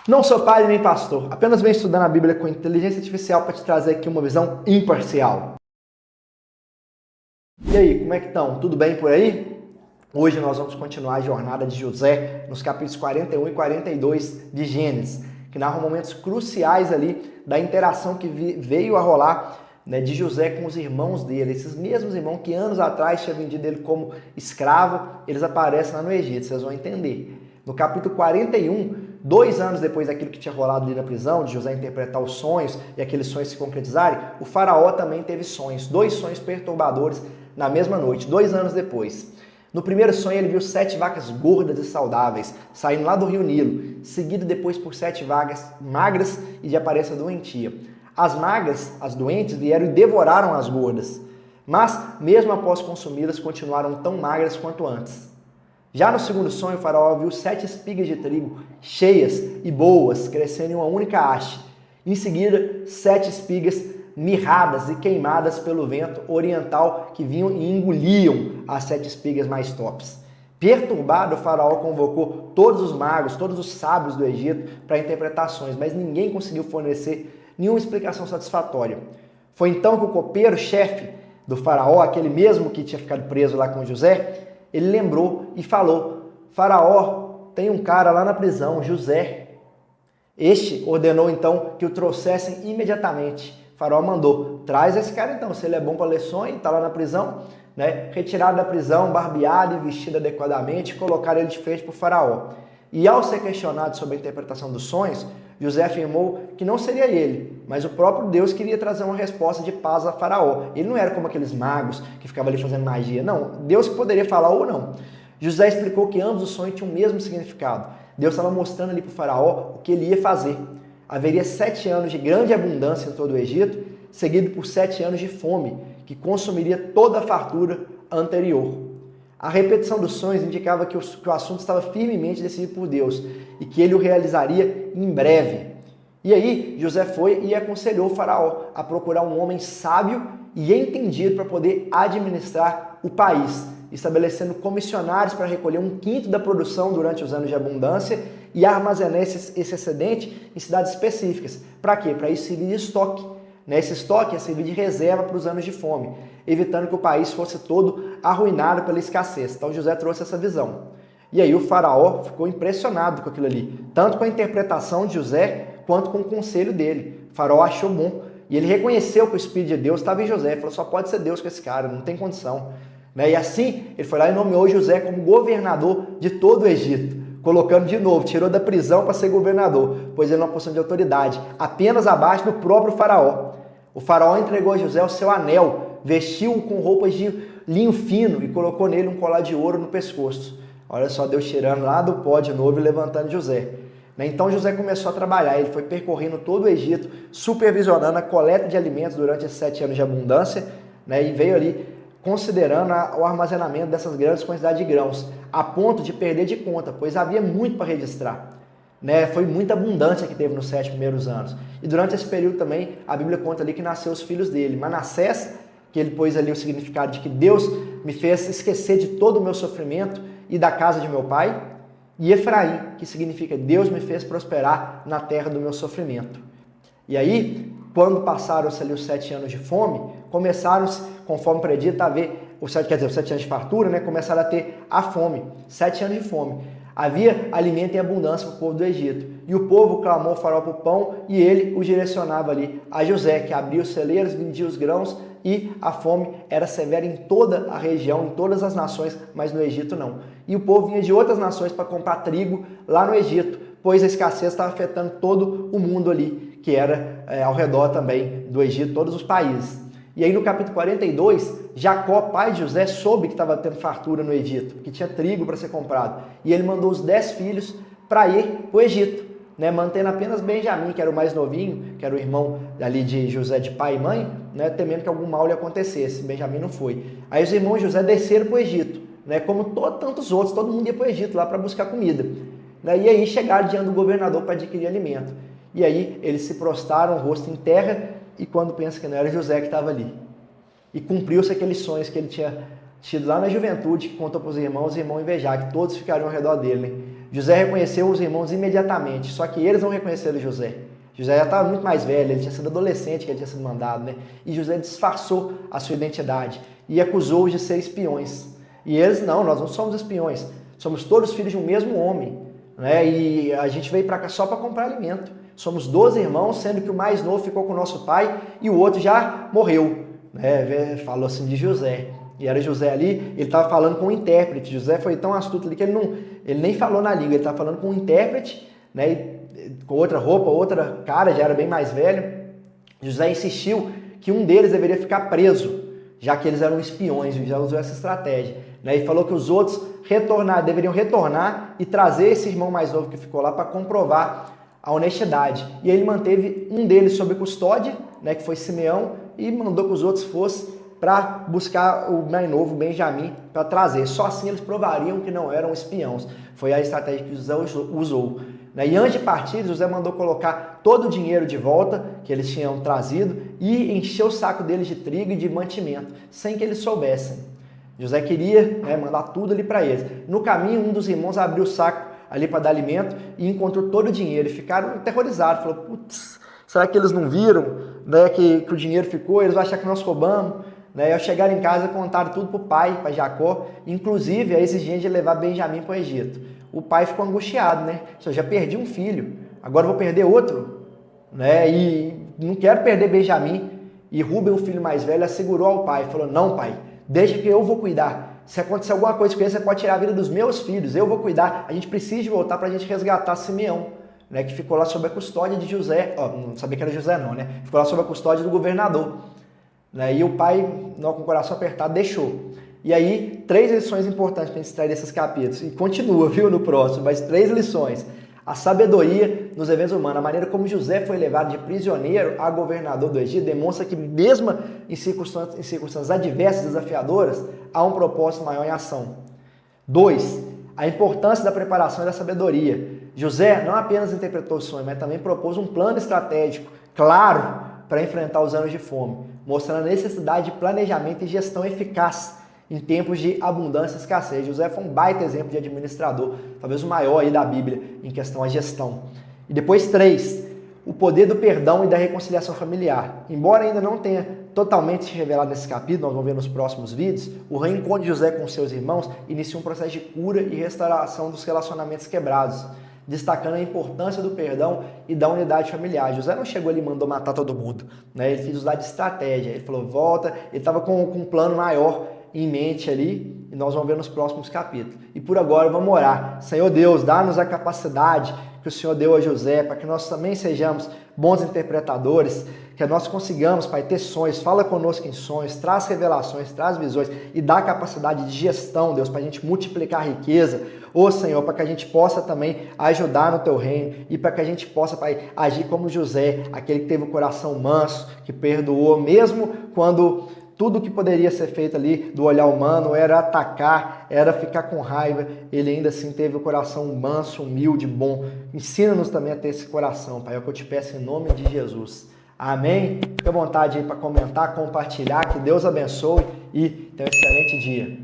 Não sou pai nem pastor, apenas venho estudando a Bíblia com inteligência artificial para te trazer aqui uma visão imparcial. E aí, como é que estão? Tudo bem por aí? Hoje nós vamos continuar a jornada de José nos capítulos 41 e 42 de Gênesis, que narram momentos cruciais ali da interação que veio a rolar, né, de José com os irmãos dele. Esses mesmos irmãos que anos atrás tinham vendido ele como escravo, eles aparecem lá no Egito, vocês vão entender. No capítulo 41, 2 anos depois daquilo que tinha rolado ali na prisão, de José interpretar os sonhos e aqueles sonhos se concretizarem, o faraó também teve sonhos, 2 sonhos perturbadores na mesma noite, 2 anos depois. No primeiro sonho ele viu 7 vacas gordas e saudáveis, saindo lá do rio Nilo, seguido depois por 7 vacas magras e de aparência doentia. As magras, as doentes, vieram e devoraram as gordas, mas mesmo após consumidas, continuaram tão magras quanto antes. Já no segundo sonho, o faraó viu 7 espigas de trigo cheias e boas, crescendo em uma única haste. Em seguida, 7 espigas mirradas e queimadas pelo vento oriental que vinham e engoliam as 7 espigas mais tops. Perturbado, o faraó convocou todos os magos, todos os sábios do Egito para interpretações, mas ninguém conseguiu fornecer nenhuma explicação satisfatória. Foi então que o copeiro-chefe do faraó, aquele mesmo que tinha ficado preso lá com José, ele lembrou e falou: faraó, tem um cara lá na prisão, José. Este ordenou então que o trouxessem imediatamente. O faraó mandou: traz esse cara então, se ele é bom para ler sonho, está lá na prisão, né? Retirado da prisão, barbeado e vestido adequadamente, colocar ele de frente para o faraó. E ao ser questionado sobre a interpretação dos sonhos, José afirmou que não seria ele, mas o próprio Deus queria trazer uma resposta de paz a faraó. Ele não era como aqueles magos que ficavam ali fazendo magia, não. Deus que poderia falar ou não. José explicou que ambos os sonhos tinham o mesmo significado. Deus estava mostrando ali para o faraó o que ele ia fazer. Haveria 7 anos de grande abundância em todo o Egito, seguido por 7 anos de fome, que consumiria toda a fartura anterior. A repetição dos sonhos indicava que o assunto estava firmemente decidido por Deus e que ele o realizaria em breve. E aí, José foi e aconselhou o faraó a procurar um homem sábio e entendido para poder administrar o país, estabelecendo comissionários para recolher 1/5 da produção durante os anos de abundância e armazenar esse excedente em cidades específicas. Para quê? Para isso servir de estoque. Esse estoque ia servir de reserva para os anos de fome, evitando que o país fosse todo arruinado pela escassez. Então José trouxe essa visão. E aí o faraó ficou impressionado com aquilo ali, tanto com a interpretação de José, quanto com o conselho dele. O faraó achou bom, e ele reconheceu que o Espírito de Deus estava em José. Ele falou: só pode ser Deus com esse cara, não tem condição. E assim, ele foi lá e nomeou José como governador de todo o Egito, colocando de novo, tirou da prisão para ser governador, pois ele é uma posição de autoridade, apenas abaixo do próprio faraó. O faraó entregou a José o seu anel, vestiu-o com roupas de linho fino e colocou nele um colar de ouro no pescoço. Olha só, Deus tirando lá do pó de novo e levantando José. Então José começou a trabalhar, ele foi percorrendo todo o Egito, supervisionando a coleta de alimentos durante esses 7 anos de abundância, e veio ali considerando o armazenamento dessas grandes quantidades de grãos, a ponto de perder de conta, pois havia muito para registrar. Foi muita abundância que teve nos 7 primeiros anos. E durante esse período também, a Bíblia conta ali que nasceu os filhos dele. Manassés, que ele pôs ali o significado de que Deus me fez esquecer de todo o meu sofrimento e da casa de meu pai. E Efraim, que significa Deus me fez prosperar na terra do meu sofrimento. E aí, quando passaram-se ali os 7 anos de fome, começaram-se, conforme predito, a ver, os 7 anos de fartura, começaram a ter a fome, 7 anos de fome. Havia alimento em abundância para o povo do Egito. E o povo clamou ao faraó por pão e ele o direcionava ali a José, que abria os celeiros, vendia os grãos, e a fome era severa em toda a região, em todas as nações, mas no Egito não. E o povo vinha de outras nações para comprar trigo lá no Egito, pois a escassez estava afetando todo o mundo ali, que era ao redor também do Egito, todos os países. E aí no capítulo 42, Jacó, pai de José, soube que estava tendo fartura no Egito, que tinha trigo para ser comprado. E ele mandou os 10 filhos para ir para o Egito, mantendo apenas Benjamim, que era o mais novinho, que era o irmão ali de José de pai e mãe, temendo que algum mal lhe acontecesse. Benjamim não foi. Aí os irmãos de José desceram para o Egito, como tantos outros, todo mundo ia para o Egito lá para buscar comida. E aí chegaram diante do governador para adquirir alimento. E aí eles se prostraram, o rosto em terra, e quando pensa que não era José que estava ali. E cumpriu-se aqueles sonhos que ele tinha tido lá na juventude, que contou para os irmãos invejar, que todos ficariam ao redor dele. José reconheceu os irmãos imediatamente, só que eles não reconheceram José. José já estava muito mais velho, ele tinha sido adolescente que ele tinha sido mandado, né? E José disfarçou a sua identidade e acusou-os de ser espiões. E eles, não, nós não somos espiões, somos todos filhos de um mesmo homem, né? E a gente veio para cá só para comprar alimento. Somos 12 irmãos, sendo que o mais novo ficou com o nosso pai e o outro já morreu, né? Falou assim de José. E era José ali, ele estava falando com um intérprete. José foi tão astuto ali que ele nem falou na língua, ele estava falando com um intérprete, né? Com outra roupa, outra cara, já era bem mais velho. José insistiu que um deles deveria ficar preso, já que eles eram espiões, já usou essa estratégia, né? E falou que os outros deveriam retornar e trazer esse irmão mais novo que ficou lá para comprovar a honestidade. E ele manteve um deles sob custódia, né, que foi Simeão, e mandou que os outros fossem para buscar o mais novo, Benjamim, para trazer. Só assim eles provariam que não eram espiões. Foi a estratégia que José usou. E antes de partir, José mandou colocar todo o dinheiro de volta que eles tinham trazido e encher o saco deles de trigo e de mantimento, sem que eles soubessem. José queria, né, mandar tudo ali para eles. No caminho, um dos irmãos abriu o saco ali para dar alimento e encontrou todo o dinheiro. E ficaram aterrorizados. Falou, putz, será que eles não viram, né, que o dinheiro ficou? Eles vão achar que nós roubamos. Né? Ao chegar em casa, contaram tudo para o pai, para Jacó, inclusive a exigência de levar Benjamim para o Egito. O pai ficou angustiado, né? Eu já perdi um filho, agora vou perder outro, né? E não quero perder Benjamim. E Rúben, o filho mais velho, assegurou ao pai, falou, não pai, deixa que eu vou cuidar. Se acontecer alguma coisa com ele, você pode tirar a vida dos meus filhos, eu vou cuidar. A gente precisa de voltar para a gente resgatar Simeão, né? Que ficou lá sob a custódia de José, não sabia que era José não, né? Ficou lá sob a custódia do governador. E o pai, com o coração apertado, deixou. E aí, 3 lições importantes para a gente extrair desses capítulos. E continua, viu, no próximo, mas 3 lições. A sabedoria nos eventos humanos, a maneira como José foi levado de prisioneiro a governador do Egito, demonstra que mesmo em circunstâncias adversas, desafiadoras, há um propósito maior em ação. 2. A importância da preparação e da sabedoria. José não apenas interpretou o sonho, mas também propôs um plano estratégico, claro, para enfrentar os anos de fome, mostrando a necessidade de planejamento e gestão eficaz em tempos de abundância e escassez. José foi um baita exemplo de administrador, talvez o maior aí da Bíblia em questão à gestão. E depois 3, o poder do perdão e da reconciliação familiar. Embora ainda não tenha totalmente se revelado nesse capítulo, nós vamos ver nos próximos vídeos, o reencontro de José com seus irmãos inicia um processo de cura e restauração dos relacionamentos quebrados, destacando a importância do perdão e da unidade familiar. José não chegou ali e mandou matar todo mundo, né? Ele quis usar de estratégia, ele falou, volta, ele estava com um plano maior em mente ali, e nós vamos ver nos próximos capítulos. E por agora vamos orar. Senhor Deus, dá-nos a capacidade que o Senhor deu a José, para que nós também sejamos bons interpretadores, que nós consigamos, Pai, ter sonhos, fala conosco em sonhos, traz revelações, traz visões e dá capacidade de gestão, Deus, para a gente multiplicar a riqueza, Senhor, para que a gente possa também ajudar no Teu reino e para que a gente possa, Pai, agir como José, aquele que teve o coração manso, que perdoou, mesmo quando tudo que poderia ser feito ali do olhar humano era atacar, era ficar com raiva. Ele ainda assim teve o coração manso, humilde, bom. Ensina-nos também a ter esse coração, Pai. É o que eu te peço em nome de Jesus. Amém? Fique à vontade aí para comentar, compartilhar. Que Deus abençoe e tenha um excelente dia.